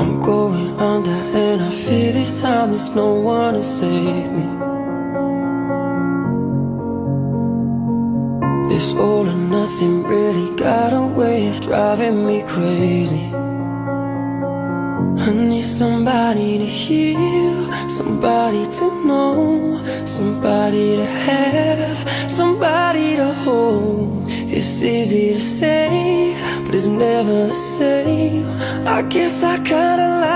I'm going under and I fear this time there's no one to save me. This all or nothing really got a way of driving me crazy. I need somebody to heal, somebody to know, somebody to have, somebody to hold. It's easy to say, but it's never the same. I guess I kinda